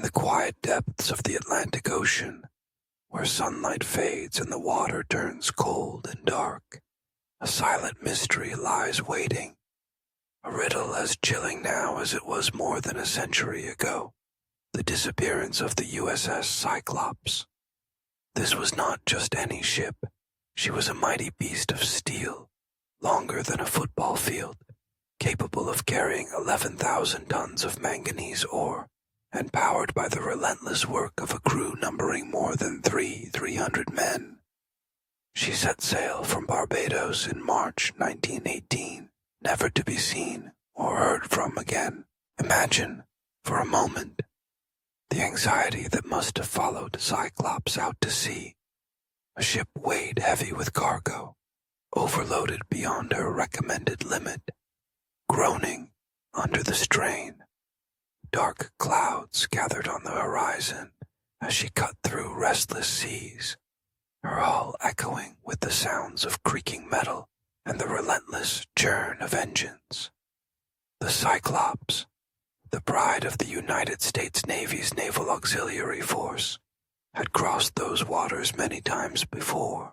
In the quiet depths of the Atlantic Ocean, where sunlight fades and the water turns cold and dark, a silent mystery lies waiting, a riddle as chilling now as it was more than a century ago, the disappearance of the USS Cyclops. This was not just any ship. She was a mighty beast of steel, longer than a football field, capable of carrying 11,000 tons of manganese ore, and powered by the relentless work of a crew numbering more than 300 men. She set sail from Barbados in March 1918, never to be seen or heard from again. Imagine, for a moment, the anxiety that must have followed Cyclops out to sea. A ship weighed heavy with cargo, overloaded beyond her recommended limit, groaning under the strain. Dark clouds gathered on the horizon as she cut through restless seas, her hull echoing with the sounds of creaking metal and the relentless churn of engines. The Cyclops, the pride of the United States Navy's Naval Auxiliary Force, had crossed those waters many times before.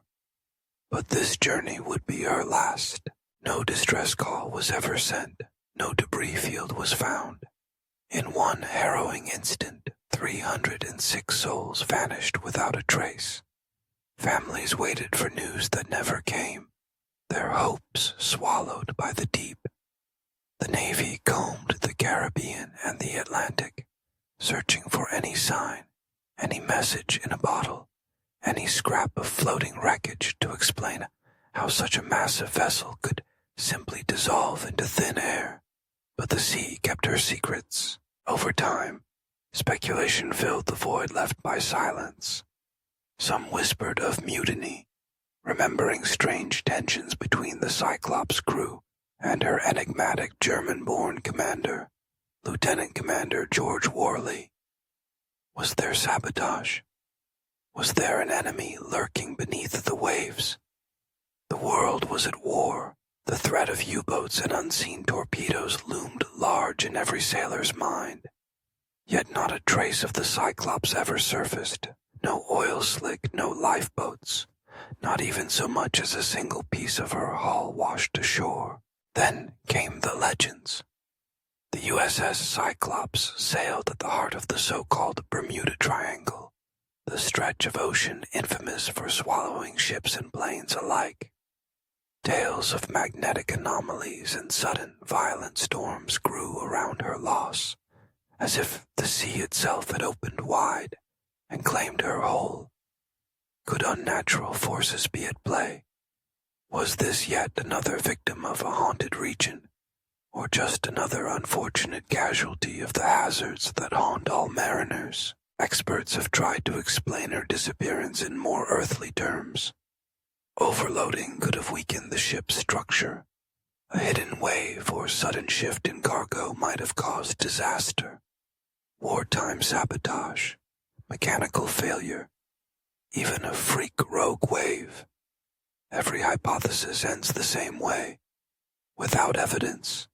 But this journey would be her last. No distress call was ever sent. No debris field was found. In one harrowing instant, 306 souls vanished without a trace. Families waited for news that never came, their hopes swallowed by the deep. The Navy combed the Caribbean and the Atlantic, searching for any sign, any message in a bottle, any scrap of floating wreckage to explain how such a massive vessel could simply dissolve into thin air. But the sea kept her secrets. Over time, speculation filled the void left by silence. Some whispered of mutiny, remembering strange tensions between the Cyclops crew and her enigmatic German-born commander, Lieutenant Commander George Worley. Was there sabotage? Was there an enemy lurking beneath the waves? The world was at war. The threat of U-boats and unseen torpedoes loomed large in every sailor's mind. Yet not a trace of the Cyclops ever surfaced. No oil slick, no lifeboats, not even so much as a single piece of her hull washed ashore. Then came the legends. The USS Cyclops sailed at the heart of the so-called Bermuda Triangle, the stretch of ocean infamous for swallowing ships and planes alike. Tales of magnetic anomalies and sudden, violent storms grew around her loss, as if the sea itself had opened wide and claimed her whole. Could unnatural forces be at play? Was this yet another victim of a haunted region, or just another unfortunate casualty of the hazards that haunt all mariners? Experts have tried to explain her disappearance in more earthly terms. Overloading could have weakened the ship's structure. A hidden wave or sudden shift in cargo might have caused disaster. Wartime sabotage, mechanical failure, even a freak rogue wave. Every hypothesis ends the same way, without evidence,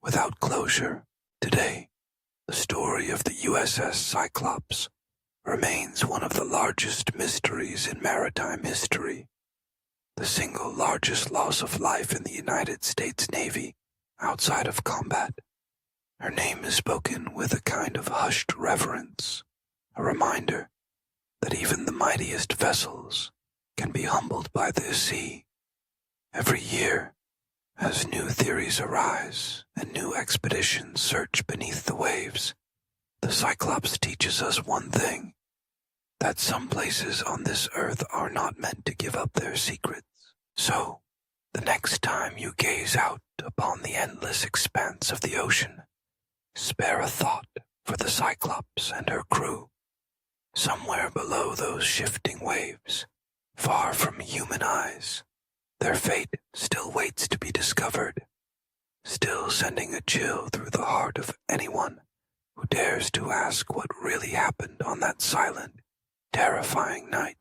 without closure. Today, the story of the USS Cyclops remains one of the largest mysteries in maritime history. The single largest loss of life in the United States Navy outside of combat. Her name is spoken with a kind of hushed reverence, a reminder that even the mightiest vessels can be humbled by the sea. Every year, as new theories arise and new expeditions search beneath the waves, the Cyclops teaches us one thing, that some places on this earth are not meant to give up their secrets. So, the next time you gaze out upon the endless expanse of the ocean, spare a thought for the Cyclops and her crew. Somewhere below those shifting waves, far from human eyes, their fate still waits to be discovered, still sending a chill through the heart of anyone who dares to ask what really happened on that silent, terrifying night.